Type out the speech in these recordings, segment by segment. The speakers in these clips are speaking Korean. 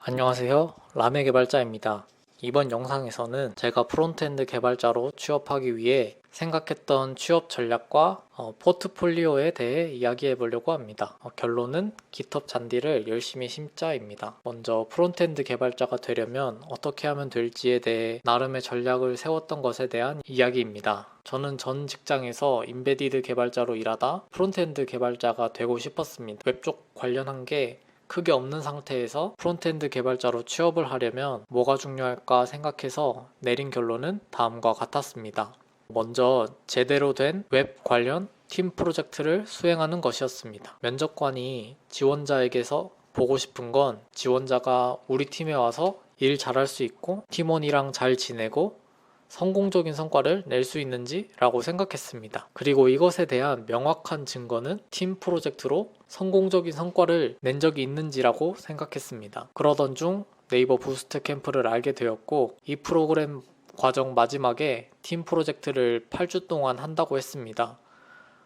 안녕하세요. 라메 개발자입니다. 이번 영상에서는 제가 프론트엔드 개발자로 취업하기 위해 생각했던 취업 전략과 포트폴리오에 대해 이야기해 보려고 합니다. 결론은 GitHub 잔디를 열심히 심자입니다. 먼저 프론트엔드 개발자가 되려면 어떻게 하면 될지에 대해 나름의 전략을 세웠던 것에 대한 이야기입니다. 저는 전 직장에서 인베디드 개발자로 일하다 프론트엔드 개발자가 되고 싶었습니다. 웹 쪽 관련한 게 크게 없는 상태에서 프론트엔드 개발자로 취업을 하려면 뭐가 중요할까 생각해서 내린 결론은 다음과 같았습니다. 먼저 제대로 된 웹 관련 팀 프로젝트를 수행하는 것이었습니다. 면접관이 지원자에게서 보고 싶은 건 지원자가 우리 팀에 와서 일 잘할 수 있고 팀원이랑 잘 지내고 성공적인 성과를 낼 수 있는지 라고 생각했습니다. 그리고 이것에 대한 명확한 증거는 팀 프로젝트로 성공적인 성과를 낸 적이 있는지라고 생각했습니다. 그러던 중 네이버 부스트 캠프를 알게 되었고 이 프로그램 과정 마지막에 팀 프로젝트를 8주 동안 한다고 했습니다.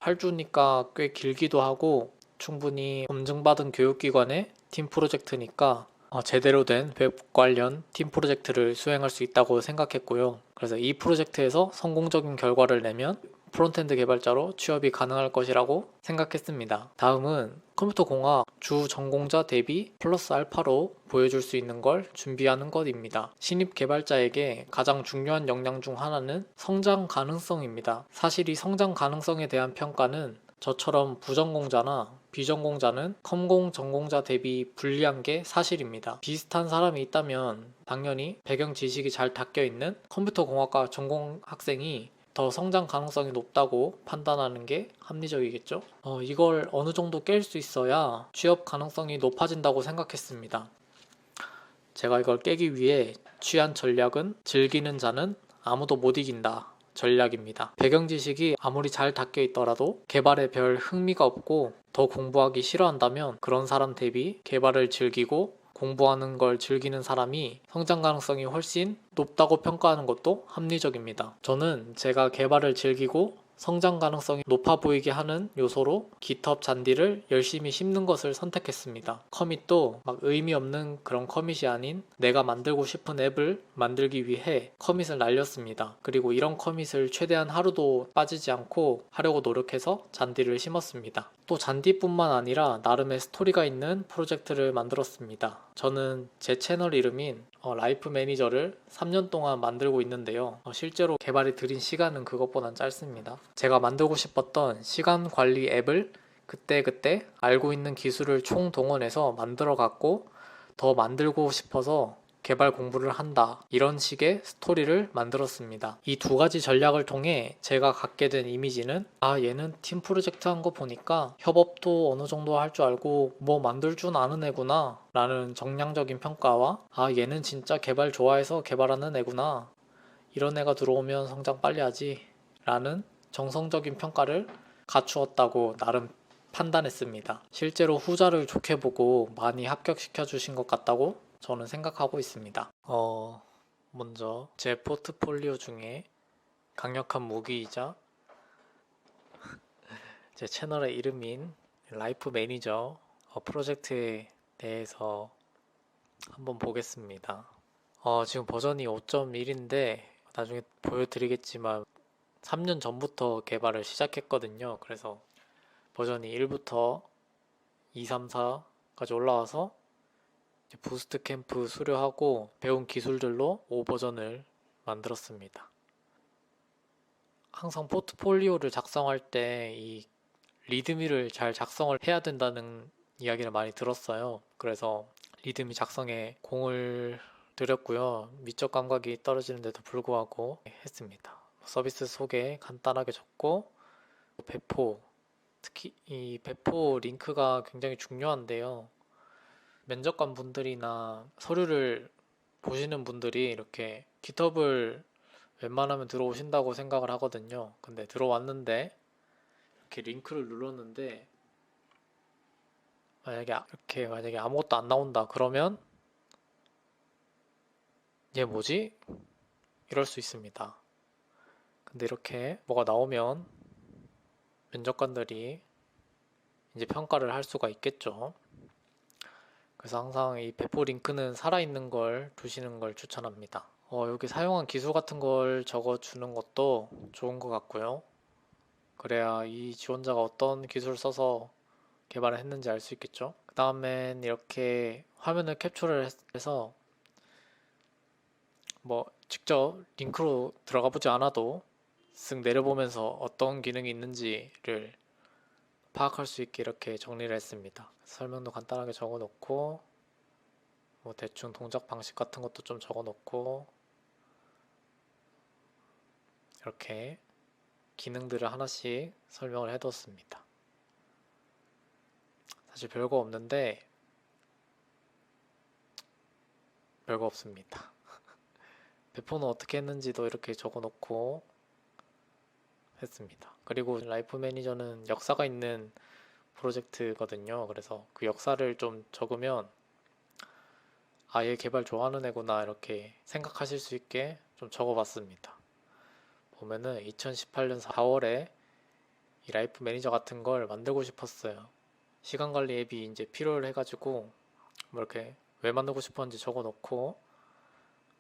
8주니까 꽤 길기도 하고 충분히 검증받은 교육기관의 팀 프로젝트니까 제대로 된 웹 관련 팀 프로젝트를 수행할 수 있다고 생각했고요. 그래서 이 프로젝트에서 성공적인 결과를 내면 프론트엔드 개발자로 취업이 가능할 것이라고 생각했습니다. 다음은 컴퓨터 공학 주 전공자 대비 플러스 알파로 보여줄 수 있는 걸 준비하는 것입니다. 신입 개발자에게 가장 중요한 역량 중 하나는 성장 가능성입니다. 사실 이 성장 가능성에 대한 평가는 저처럼 부전공자나 비전공자는 컴공 전공자 대비 불리한 게 사실입니다. 비슷한 사람이 있다면 당연히 배경 지식이 잘 닦여 있는 컴퓨터 공학과 전공 학생이 더 성장 가능성이 높다고 판단하는 게 합리적이겠죠? 이걸 어느 정도 깰 수 있어야 취업 가능성이 높아진다고 생각했습니다. 제가 이걸 깨기 위해 취한 전략은 즐기는 자는 아무도 못 이긴다 전략입니다. 배경 지식이 아무리 잘 닦여 있더라도 개발에 별 흥미가 없고 더 공부하기 싫어한다면 그런 사람 대비 개발을 즐기고 공부하는 걸 즐기는 사람이 성장 가능성이 훨씬 높다고 평가하는 것도 합리적입니다. 저는 제가 개발을 즐기고 성장 가능성이 높아 보이게 하는 요소로 GitHub 잔디를 열심히 심는 것을 선택했습니다. 커밋도 막 의미 없는 그런 커밋이 아닌 내가 만들고 싶은 앱을 만들기 위해 커밋을 날렸습니다. 그리고 이런 커밋을 최대한 하루도 빠지지 않고 하려고 노력해서 잔디를 심었습니다. 또 잔디뿐만 아니라 나름의 스토리가 있는 프로젝트를 만들었습니다. 저는 제 채널 이름인 라이프 매니저를 3년 동안 만들고 있는데요. 실제로 개발이 들인 시간은 그것보단 짧습니다. 제가 만들고 싶었던 시간 관리 앱을 그때그때 알고 있는 기술을 총동원해서 만들어 갖고 더 만들고 싶어서 개발 공부를 한다. 이런 식의 스토리를 만들었습니다. 이 두 가지 전략을 통해 제가 갖게 된 이미지는 얘는 팀 프로젝트 한 거 보니까 협업도 어느 정도 할 줄 알고 뭐 만들 줄 아는 애구나 라는 정량적인 평가와 얘는 진짜 개발 좋아해서 개발하는 애구나 이런 애가 들어오면 성장 빨리 하지 라는 정성적인 평가를 갖추었다고 나름 판단했습니다. 실제로 후자를 좋게 보고 많이 합격시켜 주신 것 같다고 저는 생각하고 있습니다. 먼저 제 포트폴리오 중에 강력한 무기이자 제 채널의 이름인 라이프 매니저 프로젝트에 대해서 한번 보겠습니다. 지금 버전이 5.1인데 나중에 보여드리겠지만 3년 전부터 개발을 시작했거든요. 그래서 버전이 1부터 2, 3, 4까지 올라와서 부스트 캠프 수료하고 배운 기술들로 5버전을 만들었습니다. 항상 포트폴리오를 작성할 때 이 리드미를 잘 작성을 해야 된다는 이야기를 많이 들었어요. 그래서 리드미 작성에 공을 들였고요. 미적 감각이 떨어지는데도 불구하고 했습니다. 서비스 소개 간단하게 적고 배포, 특히 이 배포 링크가 굉장히 중요한데요. 면접관 분들이나 서류를 보시는 분들이 이렇게 GitHub을 웬만하면 들어오신다고 생각을 하거든요. 근데 들어왔는데 이렇게 링크를 눌렀는데 만약에 아무것도 안 나온다 그러면 얘 뭐지? 이럴 수 있습니다. 근데 이렇게 뭐가 나오면 면접관들이 이제 평가를 할 수가 있겠죠. 그래서 항상 이 배포 링크는 살아있는 걸 두시는 걸 추천합니다. 여기 사용한 기술 같은 걸 적어주는 것도 좋은 것 같고요. 그래야 이 지원자가 어떤 기술을 써서 개발을 했는지 알 수 있겠죠. 그 다음엔 이렇게 화면을 캡처를 해서 뭐 직접 링크로 들어가 보지 않아도 쓱 내려보면서 어떤 기능이 있는지를 파악할 수 있게 이렇게 정리를 했습니다. 설명도 간단하게 적어 놓고 뭐 대충 동작 방식 같은 것도 좀 적어 놓고 이렇게 기능들을 하나씩 설명을 해뒀습니다. 사실 별거 없는데 별거 없습니다. 배포는 어떻게 했는지도 이렇게 적어 놓고 했습니다. 그리고 라이프 매니저는 역사가 있는 프로젝트거든요. 그래서 그 역사를 좀 적으면 얘 개발 좋아하는 애구나 이렇게 생각하실 수 있게 좀 적어봤습니다. 보면은 2018년 4월에 이 라이프 매니저 같은 걸 만들고 싶었어요. 시간 관리 앱이 이제 필요를 해가지고 뭐 이렇게 왜 만들고 싶었는지 적어놓고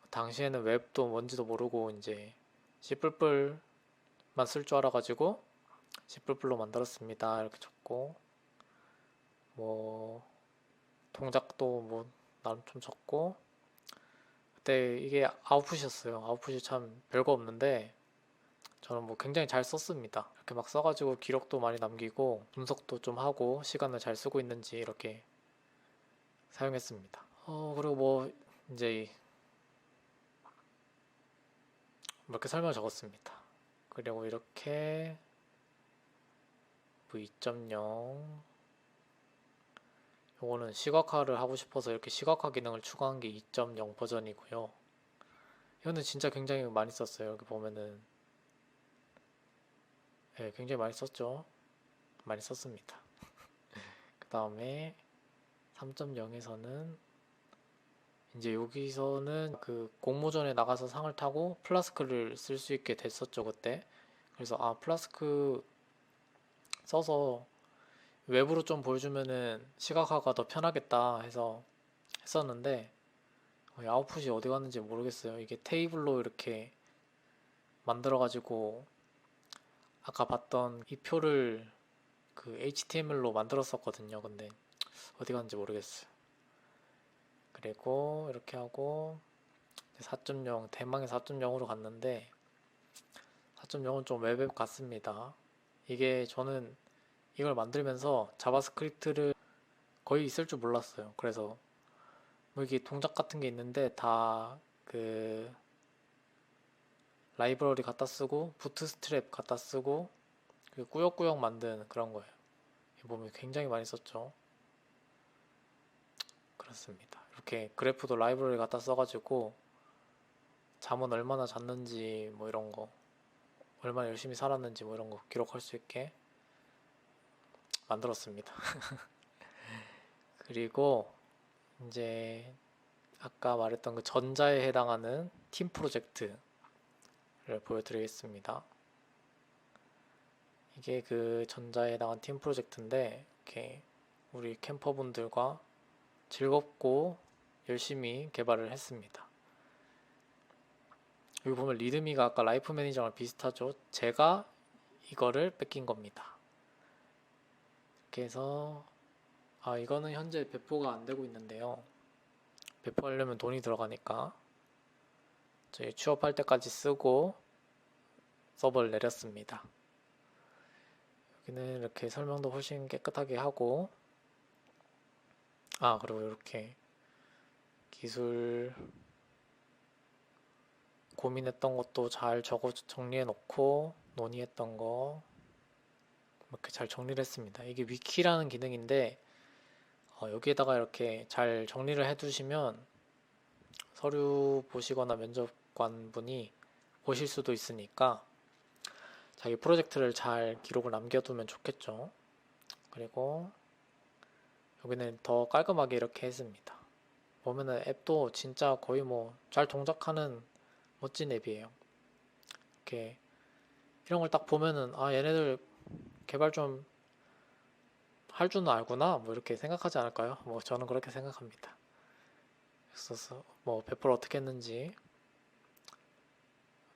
당시에는 웹도 뭔지도 모르고 이제 C++만 쓸 줄 알아가지고 C++로 만들었습니다 이렇게 적고 뭐 동작도 뭐 나름 좀 적고 그때 이게 아웃풋이었어요. 아웃풋이 참 별거 없는데 저는 뭐 굉장히 잘 썼습니다. 이렇게 막 써가지고 기록도 많이 남기고 분석도 좀 하고 시간을 잘 쓰고 있는지 이렇게 사용했습니다. 그리고 뭐 이제 이렇게 설명을 적었습니다. 그리고 이렇게 V2.0 요거는 시각화를 하고 싶어서 이렇게 시각화 기능을 추가한 게 2.0 버전이고요. 이거는 진짜 굉장히 많이 썼어요. 여기 보면은 네, 굉장히 많이 썼죠. 많이 썼습니다. 그 다음에 3.0에서는 이제 여기서는 그 공모전에 나가서 상을 타고 플라스크를 쓸 수 있게 됐었죠 그때. 그래서 플라스크 써서 외부로 좀 보여주면은 시각화가 더 편하겠다 해서 했었는데 아웃풋이 어디 갔는지 모르겠어요. 이게 테이블로 이렇게 만들어가지고 아까 봤던 이 표를 그 HTML로 만들었었거든요. 근데 어디 갔는지 모르겠어요. 그리고 이렇게 하고 4.0 대망의 4.0으로 갔는데 4.0은 좀 웹앱 같습니다. 이게 저는 이걸 만들면서 자바스크립트를 거의 있을 줄 몰랐어요. 그래서 뭐 이게 동작 같은 게 있는데 다 그 라이브러리 갖다 쓰고 부트스트랩 갖다 쓰고 꾸역꾸역 만든 그런 거예요. 보면 굉장히 많이 썼죠. 그렇습니다. 이렇게 그래프도 라이브러리 갖다 써가지고 잠은 얼마나 잤는지 뭐 이런 거 얼마나 열심히 살았는지 뭐 이런 거 기록할 수 있게 만들었습니다. 그리고 이제 아까 말했던 그 전자에 해당하는 팀 프로젝트를 보여드리겠습니다. 이게 그 전자에 해당한 팀 프로젝트인데 이렇게 우리 캠퍼분들과 즐겁고 열심히 개발을 했습니다. 여기 보면 리드미가 아까 라이프 매니저랑 비슷하죠. 제가 이거를 뺏긴 겁니다. 이렇게 해서 이거는 현재 배포가 안 되고 있는데요. 배포하려면 돈이 들어가니까 저희 취업할 때까지 쓰고 서버를 내렸습니다. 여기는 이렇게 설명도 훨씬 깨끗하게 하고 그리고 이렇게 기술 고민했던 것도 잘 적어 정리해 놓고 논의했던 거 이렇게 잘 정리를 했습니다. 이게 위키라는 기능인데 여기에다가 이렇게 잘 정리를 해 두시면 서류 보시거나 면접관 분이 보실 수도 있으니까 자기 프로젝트를 잘 기록을 남겨두면 좋겠죠. 그리고 여기는 더 깔끔하게 이렇게 했습니다. 보면은 앱도 진짜 거의 뭐 잘 동작하는 멋진 앱이에요. 이렇게 이런 걸 딱 보면은 얘네들 개발 좀 할 줄은 알구나 뭐 이렇게 생각하지 않을까요? 뭐 저는 그렇게 생각합니다. 그래서 뭐 배포를 어떻게 했는지,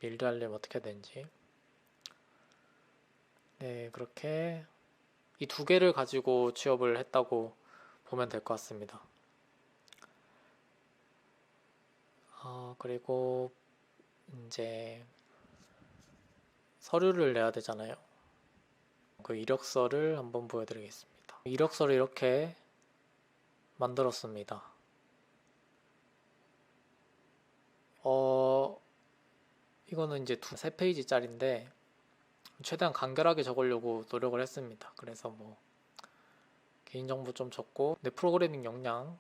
일도 알림 어떻게 된지, 네, 그렇게 이 두 개를 가지고 취업을 했다고 보면 될 것 같습니다. 그리고 이제 서류를 내야 되잖아요. 그 이력서를 한번 보여드리겠습니다. 이력서를 이렇게 만들었습니다. 이거는 이제 세 페이지짜리인데 최대한 간결하게 적으려고 노력을 했습니다. 그래서 뭐 개인정보 좀 적고 내 프로그래밍 역량,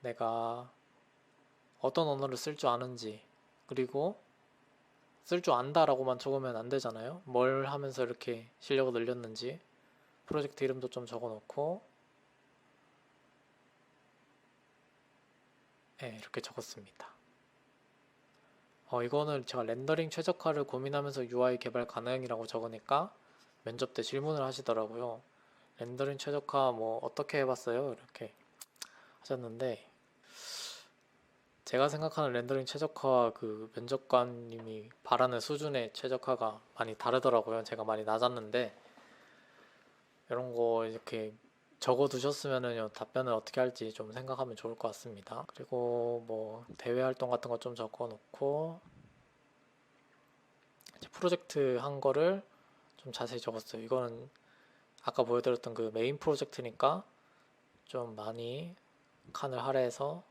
내가 어떤 언어를 쓸 줄 아는지, 그리고 쓸 줄 안다라고만 적으면 안 되잖아요. 뭘 하면서 이렇게 실력을 늘렸는지, 프로젝트 이름도 좀 적어놓고, 네, 이렇게 적었습니다. 이거는 제가 렌더링 최적화를 고민하면서 UI 개발 가능이라고 적으니까 면접 때 질문을 하시더라고요. 렌더링 최적화 뭐 어떻게 해봤어요? 이렇게 하셨는데, 제가 생각하는 렌더링 최적화와 그 면접관님이 바라는 수준의 최적화가 많이 다르더라고요. 제가 많이 낮았는데, 이런 거 이렇게 적어 두셨으면은 답변을 어떻게 할지 좀 생각하면 좋을 것 같습니다. 그리고 뭐 대외 활동 같은 거 좀 적어 놓고, 프로젝트 한 거를 좀 자세히 적었어요. 이거는 아까 보여드렸던 그 메인 프로젝트니까 좀 많이 칸을 할애해서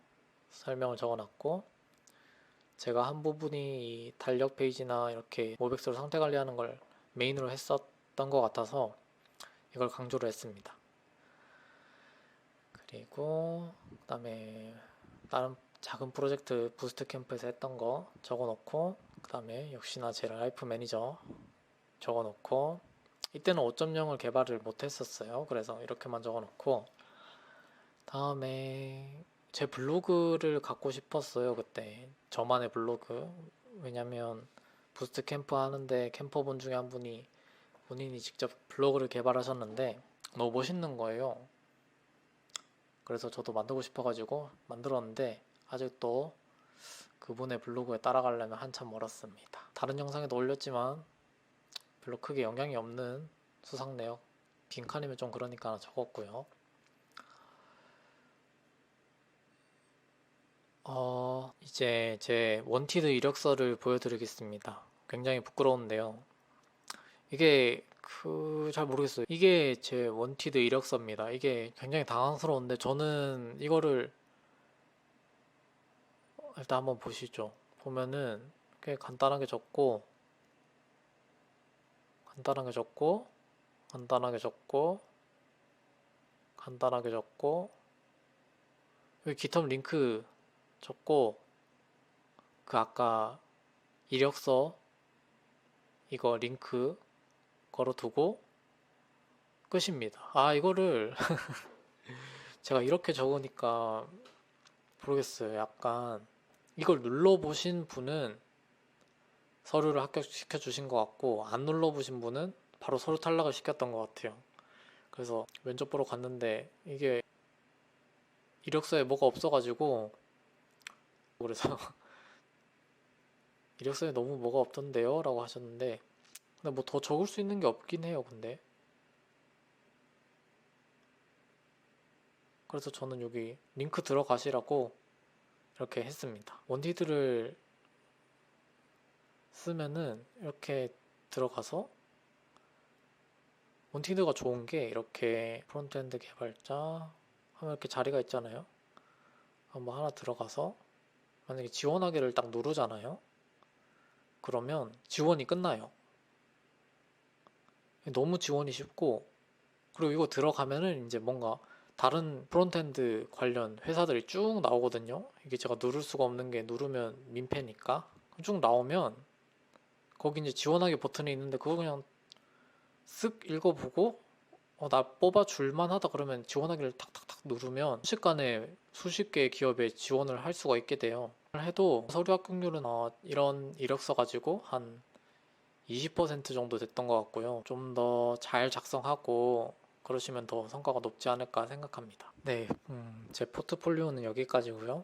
설명을 적어놨고, 제가 한 부분이 이 달력 페이지나 이렇게 모백스로 상태 관리하는 걸 메인으로 했었던 것 같아서 이걸 강조를 했습니다. 그리고 그다음에 다른 작은 프로젝트 부스트 캠프에서 했던 거 적어놓고, 그다음에 역시나 제 라이프 매니저 적어놓고, 이때는 5.0을 개발을 못했었어요. 그래서 이렇게만 적어놓고, 다음에 제 블로그를 갖고 싶었어요. 그때 저만의 블로그. 왜냐면 부스트 캠프 하는데 캠퍼분 중에 한 분이 본인이 직접 블로그를 개발하셨는데 너무 멋있는 거예요. 그래서 저도 만들고 싶어가지고 만들었는데, 아직도 그분의 블로그에 따라가려면 한참 멀었습니다. 다른 영상에도 올렸지만 별로 크게 영향이 없는 수상 내역, 빈칸이면 좀 그러니까 적었고요. 이제 제 원티드 이력서를 보여드리겠습니다. 굉장히 부끄러운데요. 이게 잘 모르겠어요. 이게 제 원티드 이력서입니다. 이게 굉장히 당황스러운데 저는 이거를 일단 한번 보시죠. 보면은 꽤 간단하게 적고, 간단하게 적고, 간단하게 적고, 간단하게 적고, 여기 깃허브 링크 적고, 그 아까 이력서 이거 링크 걸어두고 끝입니다. 이거를 제가 이렇게 적으니까 모르겠어요. 약간 이걸 눌러보신 분은 서류를 합격시켜 주신 것 같고, 안 눌러보신 분은 바로 서류 탈락을 시켰던 것 같아요. 그래서 면접 보러 갔는데 이게 이력서에 뭐가 없어가지고, 그래서 이력서에 너무 뭐가 없던데요? 라고 하셨는데, 근데 뭐 더 적을 수 있는 게 없긴 해요. 근데 그래서 저는 여기 링크 들어가시라고 이렇게 했습니다. 원티드를 쓰면은 이렇게 들어가서, 원티드가 좋은 게 이렇게 프론트엔드 개발자 하면 이렇게 자리가 있잖아요. 한번 하나 들어가서 만약에 지원하기를 딱 누르잖아요. 그러면 지원이 끝나요. 너무 지원이 쉽고, 그리고 이거 들어가면은 이제 뭔가 다른 프론트엔드 관련 회사들이 쭉 나오거든요. 이게 제가 누를 수가 없는 게, 누르면 민폐니까 쭉 나오면 거기 이제 지원하기 버튼이 있는데 그거 그냥 쓱 읽어보고 나 뽑아줄만 하다 그러면 지원하기를 탁탁탁 누르면 순식간에 수십 개의 기업에 지원을 할 수가 있게 돼요. 해도 서류 합격률은 이런 이력서 가지고 한 20% 정도 됐던 것 같고요. 좀 더 잘 작성하고 그러시면 더 성과가 높지 않을까 생각합니다. 네, 제 포트폴리오는 여기까지고요.